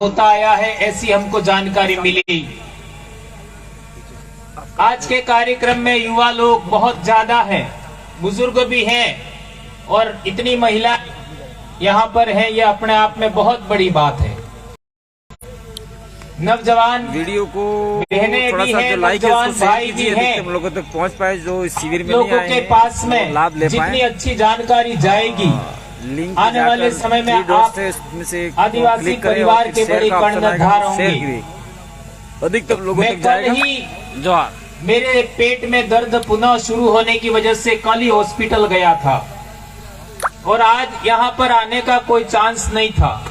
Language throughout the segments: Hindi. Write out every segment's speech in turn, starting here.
होता आया है, ऐसी हमको जानकारी मिली। आज के कार्यक्रम में युवा लोग बहुत ज्यादा हैं, बुजुर्ग भी हैं और इतनी महिला यहाँ पर है, ये अपने आप में बहुत बड़ी बात है। नौजवान वीडियो को बहनें थोड़ा भी सा हैं, जो लाइक है नौजवान उसको भाई भी हैं, हम लोगों तक पहुंच पाए जो इस शिविर में लोगों के पास में लाभ ले जितनी पाए। अच्छी जानकारी जाएगी लिंक आने वाले समय में आप आदिवासी परिवार के बड़े कर्णधार होंगे। अधिकतम लोगों मैं तक कल जाएगा। ही जो मेरे पेट में दर्द पुनः शुरू होने की वजह से कल ही हॉस्पिटल गया था और आज यहाँ पर आने का कोई चांस नहीं था,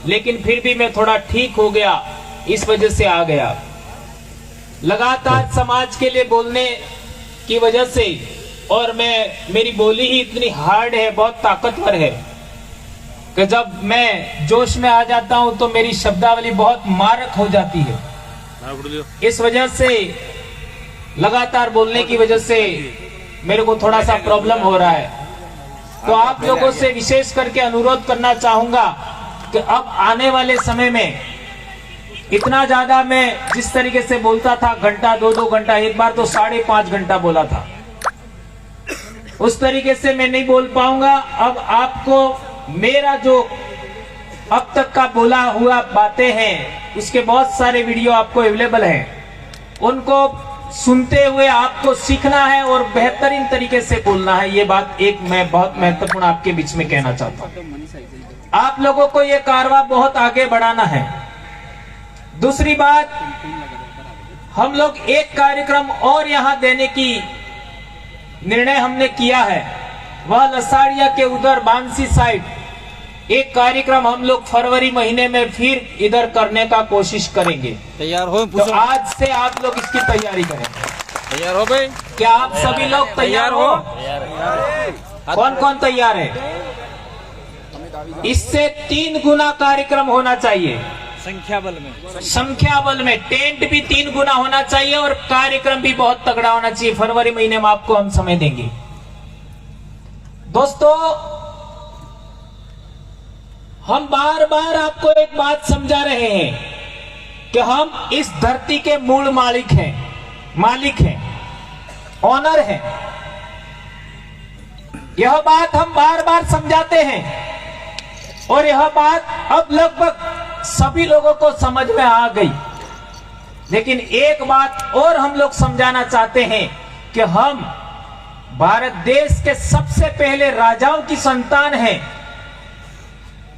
लेकिन फिर भी मैं थोड़ा ठीक हो गया, इस वजह से आ गया। लगातार समाज के लिए बोलने की वजह से, और मेरी बोली ही इतनी हार्ड है, बहुत ताकतवर है कि जब मैं जोश में आ जाता हूं तो मेरी शब्दावली बहुत मारक हो जाती है। इस वजह से लगातार बोलने की वजह से मेरे को थोड़ा सा प्रॉब्लम हो रहा है। तो आप लोगों से विशेष करके अनुरोध करना चाहूंगा कि अब आने वाले समय में इतना ज्यादा मैं जिस तरीके से बोलता था, घंटा 2-2 घंटा, एक बार तो 5.5 घंटा बोला था, उस तरीके से मैं नहीं बोल पाऊंगा। अब आपको मेरा जो अब तक का बोला हुआ बातें हैं, उसके बहुत सारे वीडियो आपको अवेलेबल हैं, उनको सुनते हुए आपको सीखना है और बेहतरीन तरीके से बोलना है। ये बात एक मैं बहुत महत्वपूर्ण आपके बीच में कहना चाहता हूं। आप लोगों को ये कारवां बहुत आगे बढ़ाना है। दूसरी बात, हम लोग एक कार्यक्रम और यहां देने की निर्णय हमने किया है, वह लसाड़िया के उधर बांसी साइड एक कार्यक्रम हम लोग फरवरी महीने में फिर इधर करने का कोशिश करेंगे। तैयार हो? तो आज से आप लोग इसकी तैयारी करें। तैयार हो भाई? क्या आप सभी लोग तैयार हो? कौन कौन तैयार है? इससे 3 गुना कार्यक्रम होना चाहिए संख्या बल में टेंट भी 3 गुना होना चाहिए और कार्यक्रम भी बहुत तगड़ा होना चाहिए। फरवरी महीने में आपको हम समय देंगे। दोस्तों, हम बार बार आपको एक बात समझा रहे हैं कि हम इस धरती के मूल मालिक हैं, ऑनर हैं। यह बात हम बार बार समझाते हैं और यह बात अब लगभग सभी लोगों को समझ में आ गई। लेकिन एक बात और हम लोग समझाना चाहते हैं कि हम भारत देश के सबसे पहले राजाओं की संतान हैं।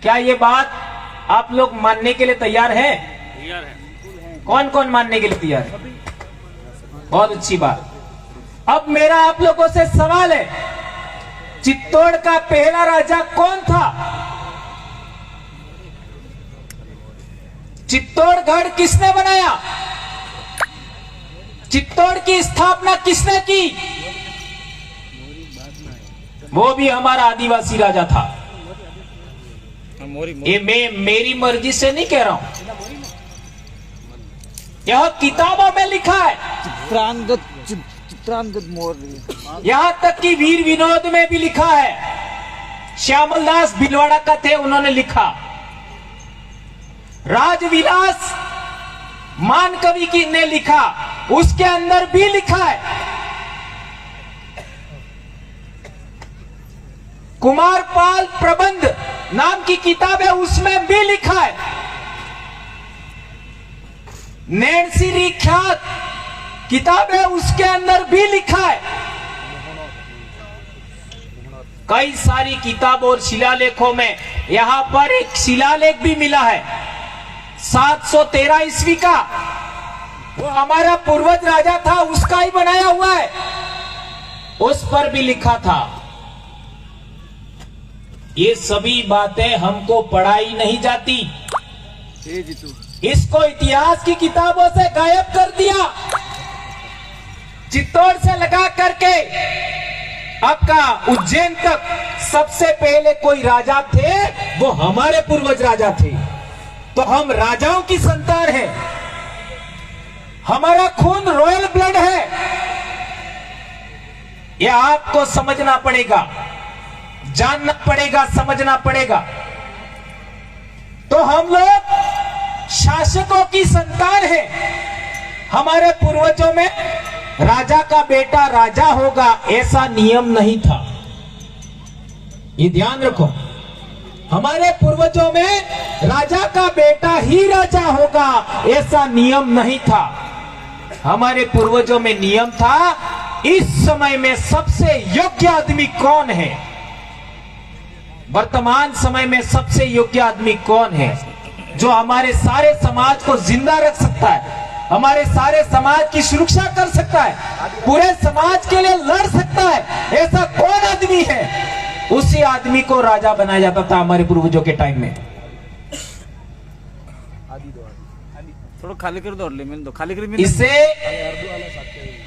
क्या ये बात आप लोग मानने के लिए तैयार हैं? तैयार है। कौन कौन मानने के लिए तैयार है? बहुत अच्छी बात। अब मेरा आप लोगों से सवाल है, चित्तौड़ का पहला राजा कौन था? चित्तौड़गढ़ किसने बनाया? चित्तौड़ की स्थापना किसने की? वो भी हमारा आदिवासी राजा था। ये मैं मेरी मर्जी से नहीं कह रहा हूं, यह किताबों में लिखा है। चित्रांगद मौर्य। यहां तक कि वीर विनोद में भी लिखा है। श्यामल दास भिलवाड़ा का थे, उन्होंने लिखा। राजविलास मान कवि की ने लिखा, उसके अंदर भी लिखा है। कुमारपाल प्रबंध नाम की किताब है, उसमें भी लिखा है। नैन्सी ख्यात किताब है, उसके अंदर भी लिखा है। कई सारी किताब और शिलालेखों में यहां पर एक शिलालेख भी मिला है 713 ईस्वी का, वो हमारा पूर्वज राजा था, उसका ही बनाया हुआ है, उस पर भी लिखा था। ये सभी बातें हमको पढ़ाई नहीं जाती, इसको इतिहास की किताबों से गायब कर दिया। चित्तौड़ से लगा करके आपका उज्जैन तक सबसे पहले कोई राजा थे, वो हमारे पूर्वज राजा थे। तो हम राजाओं की संतान हैं, हमारा खून रॉयल ब्लड है। यह आपको समझना पड़ेगा, जानना पड़ेगा, समझना पड़ेगा। तो हम लोग शासकों की संतान है। हमारे पूर्वजों में राजा का बेटा राजा होगा ऐसा नियम नहीं था। ये ध्यान रखो, हमारे पूर्वजों में राजा का बेटा ही राजा होगा ऐसा नियम नहीं था। हमारे पूर्वजों में नियम था इस समय में सबसे योग्य आदमी कौन है, वर्तमान समय में सबसे योग्य आदमी कौन है जो हमारे सारे समाज को जिंदा रख सकता है, हमारे सारे समाज की सुरक्षा कर सकता है, पूरे समाज के लिए लड़ सकता है, ऐसा कौन आदमी है, उसी आदमी को राजा बनाया जाता था हमारे पूर्वजों के टाइम में। थोड़ा खाली कर दो, मैंने तो खाली कर। इसे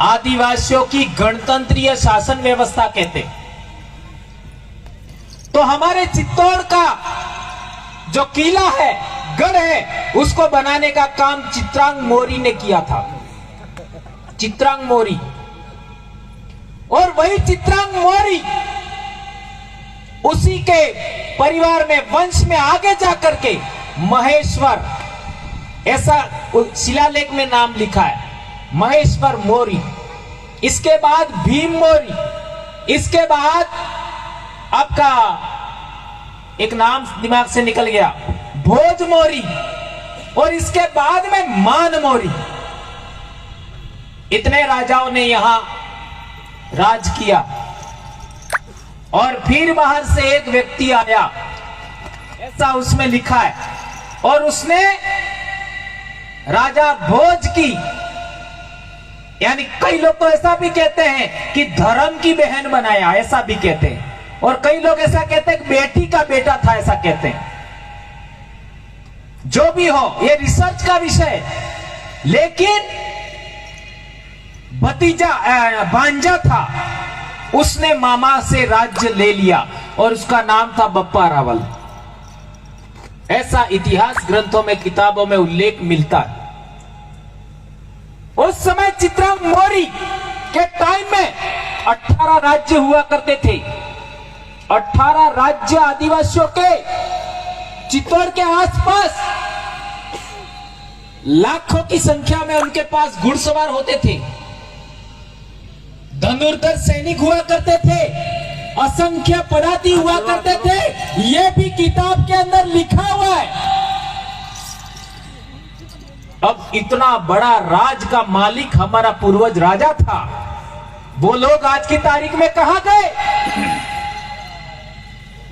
आदिवासियों की गणतंत्रीय शासन व्यवस्था कहते। तो हमारे चित्तौड़ का जो किला है, गढ़ है, उसको बनाने का काम चित्रांग मौर्य ने किया था। चित्रांग मौर्य, और वही चित्रांग मौर्य उसी के परिवार में, वंश में आगे जाकर के महेश्वर, ऐसा शिलालेख में नाम लिखा है, महेश्वर मौर्य। इसके बाद भीम मौर्य, इसके बाद आपका एक नाम दिमाग से निकल गया, भोज मौर्य, और इसके बाद में मान मौर्य। इतने राजाओं ने यहां राज किया। और फिर बाहर से एक व्यक्ति आया, ऐसा उसमें लिखा है, और उसने राजा भोज की, यानी कई लोग तो ऐसा भी कहते हैं कि धर्म की बहन बनाया, ऐसा भी कहते हैं, और कई लोग ऐसा कहते हैं कि बेटी का बेटा था, ऐसा कहते हैं। जो भी हो, ये रिसर्च का विषय है। लेकिन भतीजा भांजा था, उसने मामा से राज्य ले लिया और उसका नाम था बप्पा रावल। ऐसा इतिहास ग्रंथों में, किताबों में उल्लेख मिलता है। उस समय चित्रांग मौर्य के टाइम में 18 राज्य हुआ करते थे। 18 राज्य आदिवासियों के, चित्तौड़ के आसपास लाखों की संख्या में उनके पास घुड़सवार होते थे, धनुर्धर सैनिक हुआ करते थे, असंख्य पदाती हुआ करते थे। यह भी किताब के अंदर लिखा हुआ है। अब इतना बड़ा राज का मालिक हमारा पूर्वज राजा था, वो लोग आज की तारीख में कहां गए?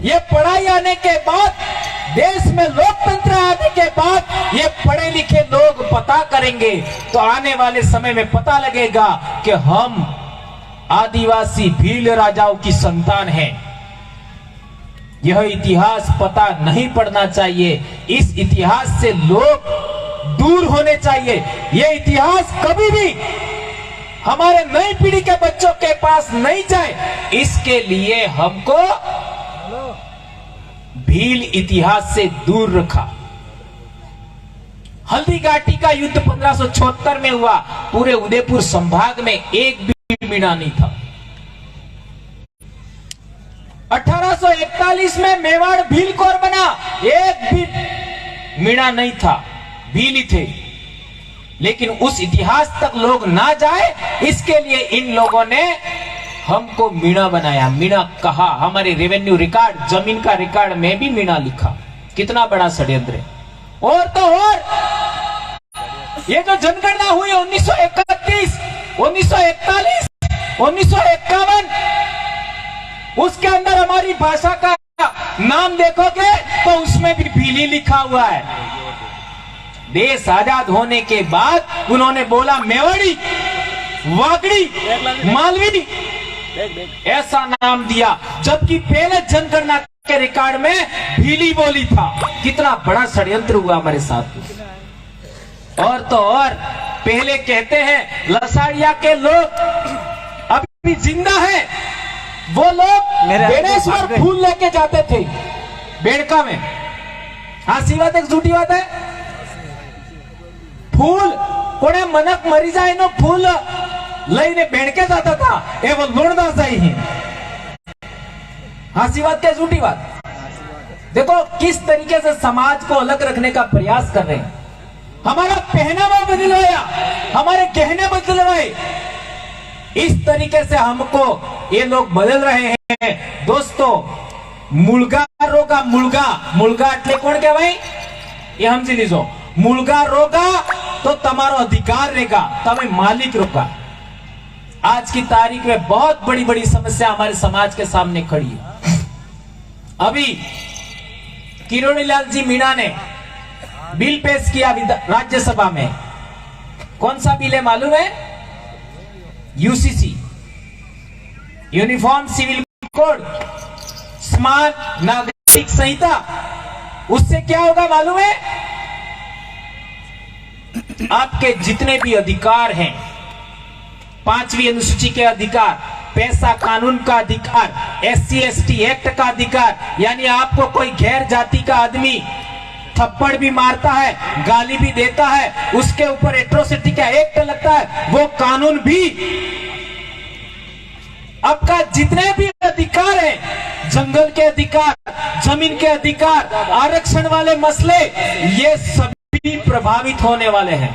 ये पढ़ाई आने के बाद, देश में लोकतंत्र आने के बाद ये पढ़े लिखे लोग पता करेंगे तो आने वाले समय में पता लगेगा कि हम आदिवासी भील राजाओं की संतान हैं। यह इतिहास पता नहीं पड़ना चाहिए। इस इतिहास से लोग दूर होने चाहिए। यह इतिहास कभी भी हमारे नई पीढ़ी के बच्चों के पास नहीं जाए, इसके लिए हमको भील इतिहास से दूर रखा। हल्दी घाटी का युद्ध 1576 में हुआ। पूरे उदयपुर संभाग में एक भी मीणा नहीं था। 1841 में मेवाड़ भील कोर बना, एक भी मीणा नहीं था, भील ही थे। लेकिन उस इतिहास तक लोग ना जाए, इसके लिए इन लोगों ने हमको मीणा बनाया। मीणा कहा, हमारे रेवेन्यू रिकॉर्ड, जमीन का रिकॉर्ड में भी मीणा लिखा। कितना बड़ा षड्यंत्र है। और तो और ये जो जनगणना हुई 1931, 1941, 1951, उसके अंदर हमारी भाषा का नाम देखोगे तो उसमें भी भीली लिखा हुआ है। देश आजाद होने के बाद उन्होंने बोला मेवाड़ी, वागड़ी, मालवी, ऐसा नाम दिया, जबकि पहले जनगणना के रिकॉर्ड में भीली बोली था। कितना बड़ा षड्यंत्र हुआ हमारे साथ। और तो और पहले कहते हैं लसाड़िया के लोग अभी जिंदा हैं, वो लोग बेड़ेश्वर फूल लेके जाते थे बेड़का में। हाँ, सी बात है, झूठी बात है? फूल कोने मनक मरी जाए नो फूल लईने बेड़के जाता था, ए वो लुणदा जाई। हाँ, सी बात क्या झूठी बात? देखो किस तरीके से समाज को अलग रखने का प्रयास कर रहे हैं। हमारा पहनावा बदलवाया, हमारे गहने बदलवाए। इस तरीके से हमको ये लोग बदल रहे हैं। दोस्तों, मुलगा रोगा, मुलगा એટલે કોણ કહેવાય? એ સમજી લીજો। मुलगा रोगा तो તમારો अधिकार रहेगा, તમે मालिक रोगा। आज की तारीख में बहुत बड़ी बड़ी समस्या हमारे समाज के सामने खड़ी है। अभी किरोड़ीलाल जी मीणा ने बिल पेश किया राज्यसभा में। कौन सा बिल है मालूम है? यूसीसी, यूनिफॉर्म सिविल कोड, समान नागरिक संहिता। उससे क्या होगा मालूम है? आपके जितने भी अधिकार हैं, 5वीं अनुसूची के अधिकार, पैसा कानून का अधिकार, SC/ST एक्ट का अधिकार, यानी आपको कोई गैर जाति का आदमी थप्पड़ भी मारता है, गाली भी देता है, उसके ऊपर एट्रोसिटी का एक्ट लगता है, वो कानून भी। आपका जितने भी अधिकार है, जंगल के अधिकार, जमीन के अधिकार, आरक्षण वाले मसले, ये सभी प्रभावित होने वाले हैं,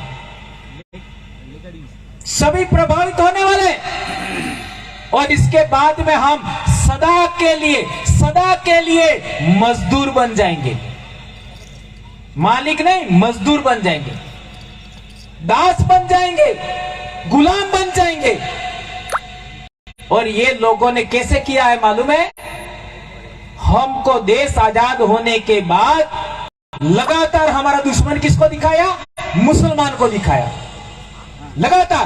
सभी प्रभावित होने वाले। और इसके बाद में हम सदा के लिए मजदूर बन जाएंगे, मालिक नहीं, मजदूर बन जाएंगे, दास बन जाएंगे, गुलाम बन जाएंगे। और ये लोगों ने कैसे किया है मालूम है? हमको देश आजाद होने के बाद लगातार हमारा दुश्मन किसको दिखाया? मुसलमान को दिखाया। लगातार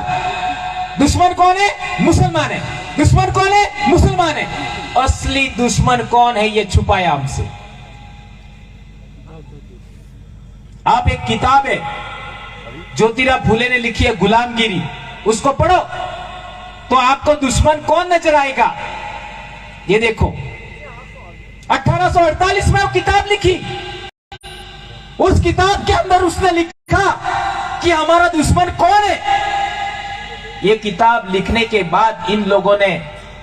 दुश्मन कौन है? मुसलमान है। दुश्मन कौन है? मुसलमान है। असली दुश्मन कौन है? ये छुपाया हमसे। आप एक किताब है ज्योतिराव फुले ने लिखी है, गुलामगिरी, उसको पढ़ो तो आपको दुश्मन कौन नजर आएगा। ये देखो, 1848 में वो किताब लिखी। उस किताब के अंदर उसने लिखा कि हमारा दुश्मन कौन है। ये किताब लिखने के बाद इन लोगों ने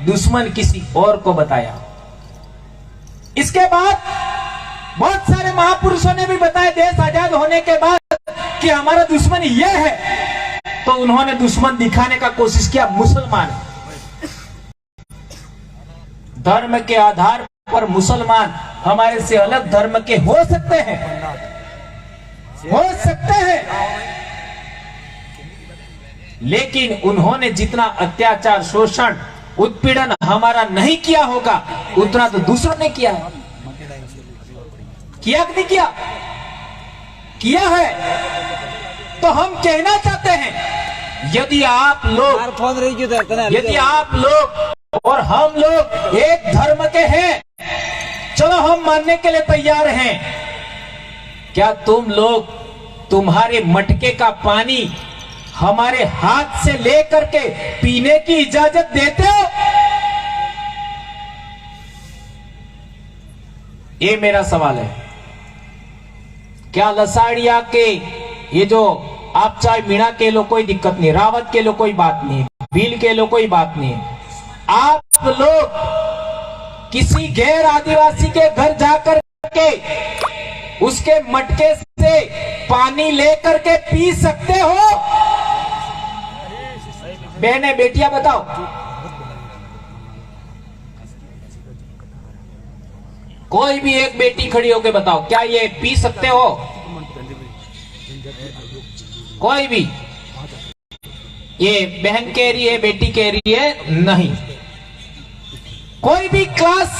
दुश्मन किसी और को बताया। इसके बाद बहुत सारे महापुरुषों ने भी बताया देश आजाद होने के बाद कि हमारा दुश्मन यह है, तो उन्होंने दुश्मन दिखाने का कोशिश किया मुसलमान। धर्म के आधार पर मुसलमान हमारे से अलग धर्म के हो सकते हैं, लेकिन उन्होंने जितना अत्याचार, शोषण, उत्पीड़न हमारा नहीं किया होगा, उतना तो दूसरों ने किया है। किया कि नहीं किया? किया है। तो हम कहना चाहते हैं, यदि आप लोग और हम लोग एक धर्म के हैं, चलो हम मानने के लिए तैयार हैं। क्या तुम लोग तुम्हारे मटके का पानी हमारे हाथ से लेकर के पीने की इजाजत देते हो? ये मेरा सवाल है। क्या लसाड़िया के ये जो आप चाहे मीणा के लो कोई दिक्कत नहीं, रावत के लो कोई बात नहीं, भील के लो कोई बात नहीं, आप लोग किसी गैर आदिवासी के घर जाकर के उसके मटके से पानी लेकर के पी सकते हो? बहने बेटियां बताओ, कोई भी एक बेटी खड़ी होकर बताओ, क्या ये पी सकते हो? कोई भी? ये बहन कह रही है, बेटी कह रही है नहीं। कोई भी क्लास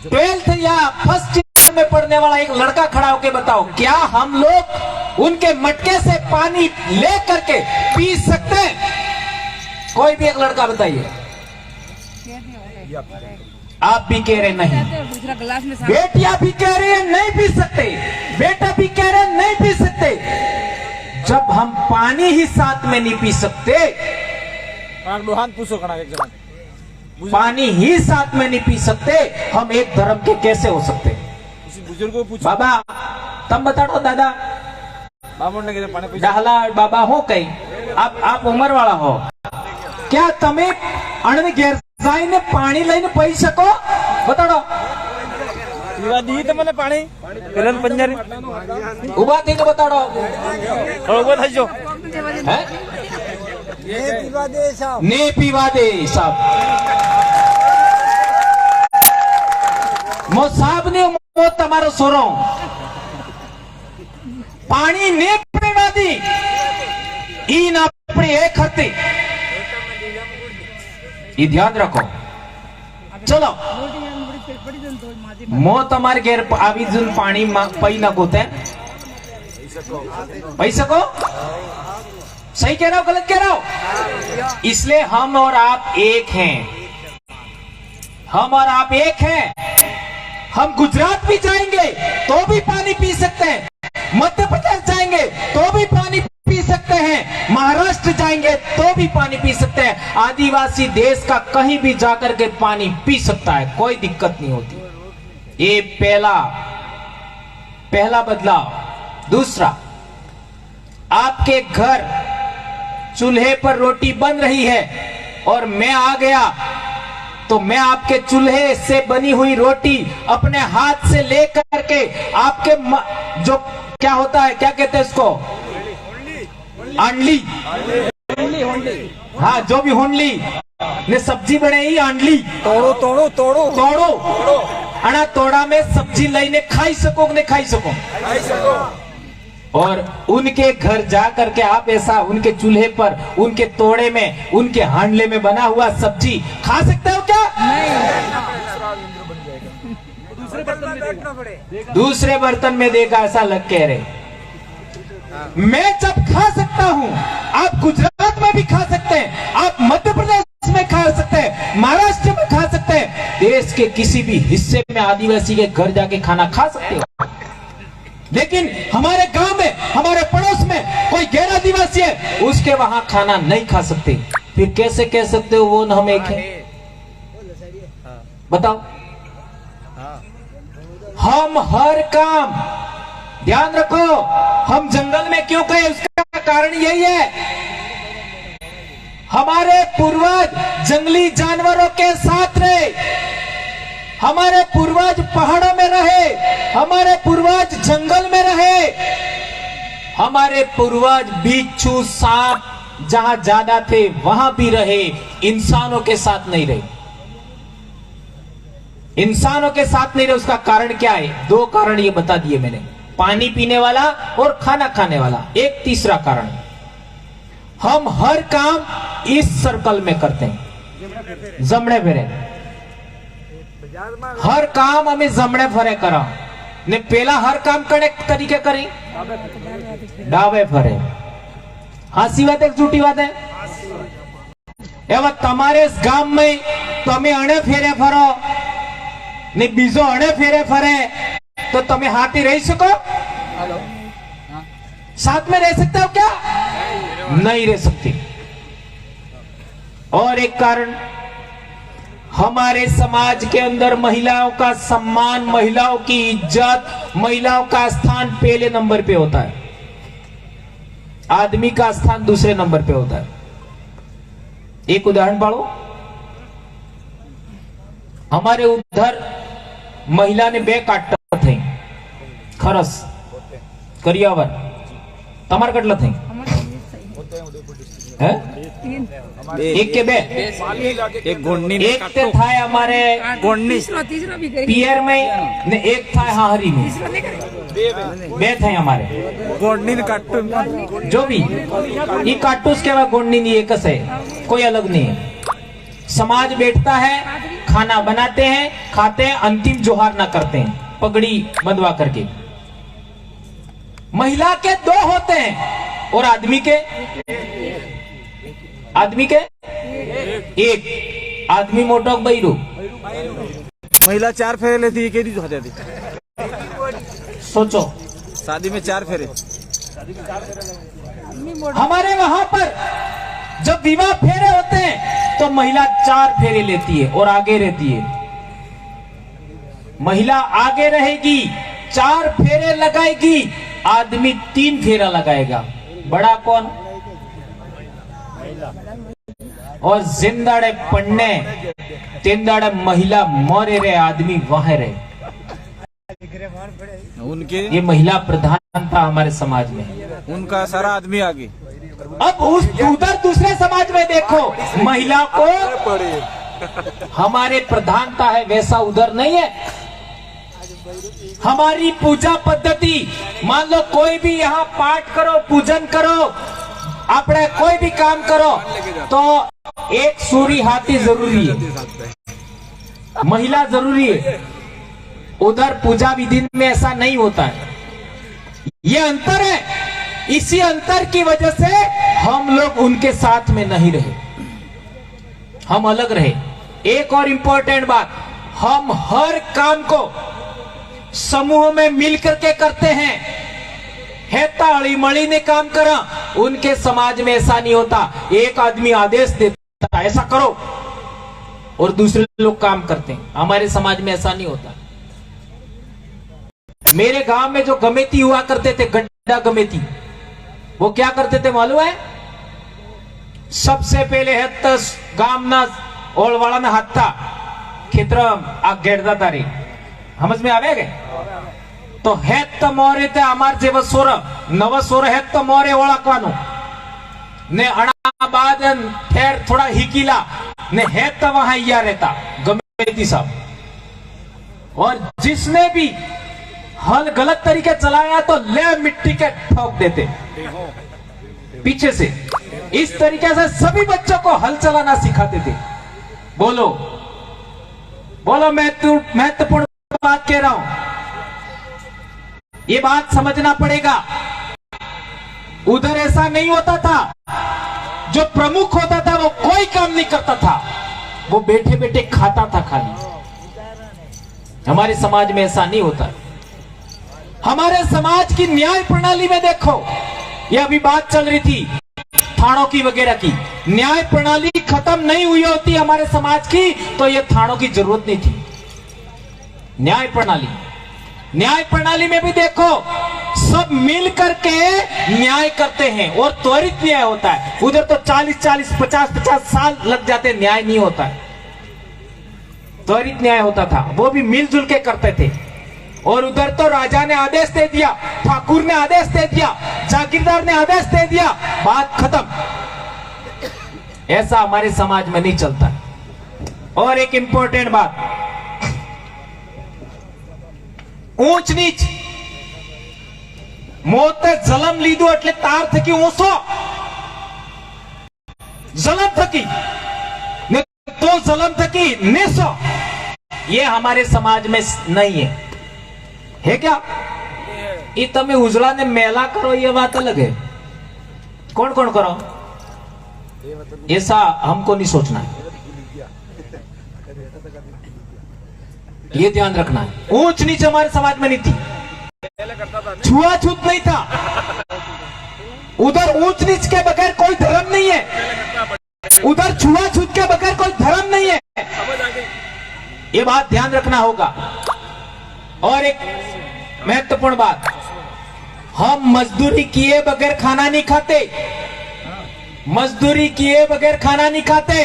12th या फर्स्ट ईयर में पढ़ने वाला एक लड़का खड़ा होकर बताओ, क्या हम लोग उनके मटके से पानी ले करके पी सकते हैं? कोई भी एक लड़का बताइए। आप भी कह रहे नहीं, बेटियां भी कह रही है नहीं पी सकते, बेटा भी कह रहे नहीं पी सकते। जब हम पानी ही साथ में नहीं पी सकते, पानी ही साथ में नहीं पी सकते, हम एक धर्म के कैसे हो सकते? बाबा तम बता दो, दादा डाहला बाबा हो कई, आप उम्र वाला हो, क्या तमे अण घेर जाइने पानी लईने पी सको? बताओ। पीवा दी तो मैंने पानी पहले पंजारी उबा थी तो बताड़ो और वो था जो है ने पीवा दे साहब मो साहब ने मो तमारो सोरो पानी ने पीवा दी ई ना अपनी एक हती ये ध्यान रखो चलो मो तमारे घेर आवी जुन पानी पई ना गोते पई सको सही कह रहा हो गलत कह रहा हो इसलिए हम और आप एक हैं हम और आप एक हैं हम गुजरात भी जाएंगे तो भी पानी पी सकते हैं मध्य प्रदेश जाएंगे तो भी पानी पी सकते हैं महाराष्ट्र जाएंगे तो भी पानी पी सकते हैं आदिवासी देश का कहीं भी जाकर के पानी पी सकता है कोई दिक्कत नहीं होती ये पहला बदलाव दूसरा आपके घर चूल्हे पर रोटी बन रही है और मैं आ गया तो मैं आपके चूल्हे से बनी हुई रोटी अपने हाथ से लेकर के आपके जो क्या होता है क्या कहते हैं इसको आंडली हाँ जो भी होंडली ने सब्जी बनाई आंडली तोड़ो तोड़ो तोड़ो तोड़ो अना तोड़ा में सब्जी लईने खाई सको ने खाई सको और उनके घर जा करके आप ऐसा उनके चूल्हे पर उनके तोड़े में उनके हांडले में बना हुआ सब्जी खा सकते हो क्या दूसरे बर्तन में देगा ऐसा लग कह रहे मैं जब खा सकता हूं आप गुजरात में भी खा सकते हैं आप मध्य प्रदेश में खा सकते हैं महाराष्ट्र में खा सकते हैं देश के किसी भी हिस्से में आदिवासी के घर जाके खाना खा सकते हो लेकिन हमारे गांव में हमारे पड़ोस में कोई गैर आदिवासी है उसके वहां खाना नहीं खा सकते फिर कैसे कह सकते हो वो हम एक है बताओ हम हर काम ध्यान रखो हम जंगल में क्यों गए उसका कारण यही है हमारे पूर्वज जंगली जानवरों के साथ रहे हमारे पूर्वज पहाड़ों में रहे हमारे पूर्वज जंगल में रहे हमारे पूर्वज बिच्छू सांप जहां ज्यादा थे वहां भी रहे इंसानों के साथ नहीं रहे इंसानों के साथ नहीं रहे उसका कारण क्या है दो कारण ये बता दिए मैंने पानी पीने वाला और खाना खाने वाला एक तीसरा कारण हम हर काम इस सर्कल में करते हैं जमणे फेरे हर काम हमें जमणे फरे करा ने पहला हर काम कड़े तरीके करी डावे फरे हासी बात है झूठी बात है एवं तमारे गाम में तमे अणे फेरे फरो ने बीजो अणे फेरे फरे तो तमे हाथी रही सको साथ में रह सकते हो क्या नहीं रह सकते और एक कारण हमारे समाज के अंदर महिलाओं का सम्मान महिलाओं की इज्जत महिलाओं का स्थान पहले नंबर पे होता है आदमी का स्थान दूसरे नंबर पे होता है एक उदाहरण पाड़ो हमारे उधर महिला ने बे काटता थे खरस करियावर तमार कटला थे एक के बे एक गोंडनी एक ते था हमारे गोंडनी पियर में ने एक था हाहरी में बे थे हमारे गोंडनी काटू जो भी ये काटूस के बाद गोंडनी नहीं एक है कोई अलग नहीं है समाज बैठता है खाना बनाते हैं खाते हैं अंतिम जोहार ना करते हैं पगड़ी बंधवा करके महिला के दो होते हैं और आदमी के एक आदमी मोटो बैरू महिला 4 फेरे लेती है केदी हो जाती सोचो शादी में 4 फेरे हमारे वहां पर जब विवाह फेरे होते हैं तो महिला 4 फेरे लेती है और आगे रहती है महिला आगे रहेगी 4 फेरे लगाएगी आदमी 3 फेरा लगाएगा बड़ा कौन और जिंदाड़े पढ़ने तिंदाड़े महिला मरे रहे आदमी वहां रहे उनके ये महिला प्रधानता हमारे समाज में है। उनका सारा आदमी आगे। अब उस उधर दूसरे समाज में देखो, महिला को हमारे प्रधानता है, वैसा उधर नहीं है। हमारी पूजा पद्धति, मान लो कोई भी यहाँ पाठ करो, पूजन करो, अपने कोई भी काम करो तो एक सूरी हाथी जरूरी है, महिला जरूरी है। उधर पूजा विधि में ऐसा नहीं होता है। ये अंतर है। इसी अंतर की वजह से हम लोग उनके साथ में नहीं रहे, हम अलग रहे। एक और इंपॉर्टेंट बात, हम हर काम को समूह में मिलकर के करते हैं। हेता अड़ीमड़ी ने काम करा, उनके समाज में ऐसा नहीं होता। एक आदमी आदेश देता ऐसा करो और दूसरे लोग काम करते हैं। हमारे समाज में ऐसा नहीं होता। मेरे गांव में जो गमेती हुआ करते थे, गड्ढा गमेती, वो क्या करते थे मालूम है? सबसे पहले हेत गामना ओळवाड़ा में हाथा खेतर आ गेड़ता तारी, समझ में आवे गए? तो हेत मोरे ते अमार जेव सोर नव सोर हेत मोरे ओळखवानो ने अणा बाद ठेर थोड़ा हिकीला ने हेत वहां या रहता गमेती साहब। और जिसने भी हल गलत तरीके चलाया तो ले मिट्टी के ठोक देते पीछे से। इस तरीके से सभी बच्चों को हल चलाना सिखाते थे। बोलो बोलो, मैं महत्वपूर्ण बात कह रहा हूं, ये बात समझना पड़ेगा। उधर ऐसा नहीं होता था। जो प्रमुख होता था वो कोई काम नहीं करता था, वो बैठे बैठे खाता था खाली। हमारे समाज में ऐसा नहीं होता। हमारे समाज की न्याय प्रणाली में देखो, ये अभी बात चल रही थी थानों की वगैरह की। न्याय प्रणाली खत्म नहीं हुई होती हमारे समाज की तो ये थानों की जरूरत नहीं थी। न्याय प्रणाली में भी देखो, सब मिल करके न्याय करते हैं और त्वरित न्याय होता है। उधर तो 40-40, 50-50 साल लग जाते, न्याय नहीं होता है। त्वरित न्याय होता था, वो भी मिलजुल के करते थे। और उधर तो राजा ने आदेश दे दिया, ठाकुर ने आदेश दे दिया, जागीरदार ने आदेश दे दिया, बात खत्म। ऐसा हमारे समाज में नहीं चलता। और एक इंपॉर्टेंट बात, ऊंच नीच मोते जलम लीधो એટલે તાર થકી ઊંચો, जलम थकी ने तो जलम थकी नीचो, ये हमारे समाज में नहीं है क्या? ये तमे उजड़ा ने मेला करो, ये बात अलग है। कौन कौन करो, ऐसा हमको नहीं सोचना है, ये ध्यान रखना है। ऊंच नीच हमारे समाज में नहीं थी, छुआछूत नहीं था। उधर ऊंच नीच के बगैर कोई धर्म नहीं है, उधर छुआछूत के बगैर कोई धर्म नहीं है। ये बात ध्यान रखना होगा। और एक महत्वपूर्ण बात, हम मजदूरी किए बगैर खाना नहीं खाते, मजदूरी किए बगैर खाना नहीं खाते।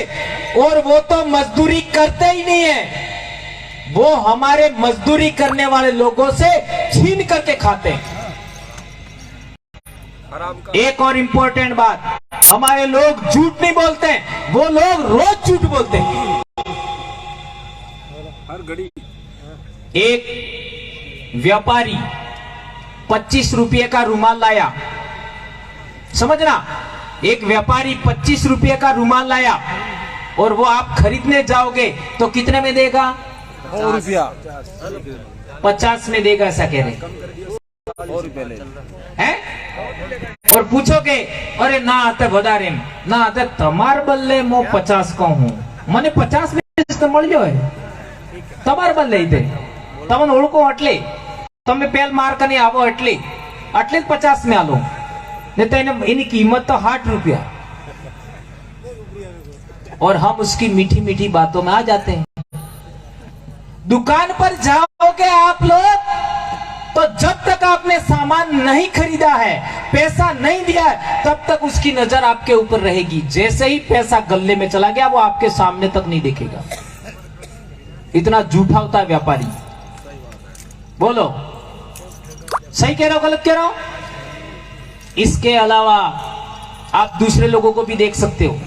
और वो तो मजदूरी करते ही नहीं है, वो हमारे मजदूरी करने वाले लोगों से छीन करके खाते हैं। एक और इंपॉर्टेंट बात, हमारे लोग झूठ नहीं बोलते, वो लोग रोज झूठ बोलते हैं। हर घड़ी एक व्यापारी 25 रुपये का रुमाल लाया, समझना, एक व्यापारी 25 रुपये का रुमाल लाया और वो आप खरीदने जाओगे तो कितने में देगा? 100 रुपया 50 में देगा, ऐसा कह रहे 100 रुपये हैं? और पूछोगे अरे ना आते વધારે ना आते तमार बल्ले मो 50 को हूं, मने 50 में मળી जाए, तमार बल्ले दे तमने ओळखो એટલે તમે પેલ માર કને આવો એટલે જ 50 में આલો ने तो इनकी कीमत तो 60 रुपया। और हम उसकी मीठी मीठी बातों में आ जाते हैं। दुकान पर जाओगे आप लोग तो जब तक आपने सामान नहीं खरीदा है, पैसा नहीं दिया है, तब तक उसकी नजर आपके ऊपर रहेगी। जैसे ही पैसा गल्ले में चला गया, वो आपके सामने तक नहीं देखेगा। इतना झूठा होता है व्यापारी। बोलो, सही कह रहा हूं गलत कह रहा हूं? इसके अलावा आप दूसरे लोगों को भी देख सकते हो,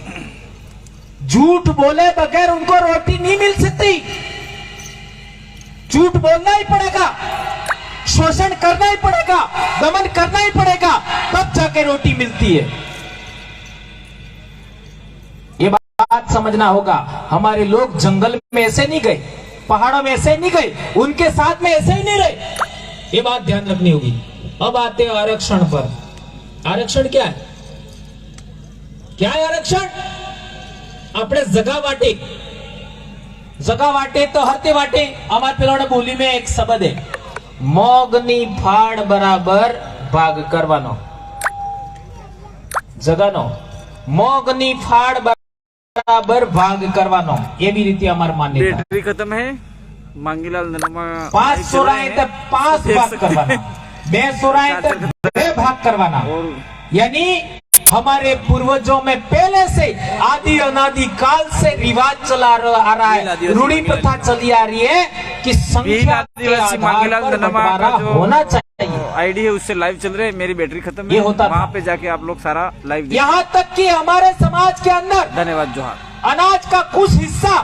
झूठ बोले बगैर उनको रोटी नहीं मिल सकती। झूठ बोलना ही पड़ेगा, शोषण करना ही पड़ेगा, दमन करना ही पड़ेगा, तब जाके रोटी मिलती है। ये बात समझना होगा। हमारे लोग जंगल में ऐसे नहीं गए, पहाड़ों में ऐसे नहीं गए, उनके साथ में ऐसे ही नहीं रहे। ये बात ध्यान रखनी होगी। अब आते हैं आरक्षण पर। आरक्षण क्या है? क्या है आरक्षण? अपने जगह वाटे, जगह वाटे तो हरते वाटे। हमारे पिलोने बोली में एक शब्द है, मोगनी फाड़ बराबर भाग करवानो। जगह मोगनी फाड़ बराबर भाग करवानो, ये भी रीति हमारे मान्यता। बैटरी खत्म है, मांगीलाल नरमा 5 सोराए तो 5 भाग करवाना, 2 सोराए तो 2 भाग करवाना। यानी हमारे पूर्वजों में पहले से आदि अनादि काल से रिवाज चला आ रहा है, रूढ़ी प्रथा चली आ रही है कि संख्या के आधार पर बंटवारा होना चाहिए। आईडी है उससे लाइव चल रहे, मेरी बैटरी खत्म है, ये होता वहाँ पे जाके आप लोग सारा लाइव। यहाँ तक कि हमारे समाज के अंदर धन्यवाद जोहार। अनाज का कुछ हिस्सा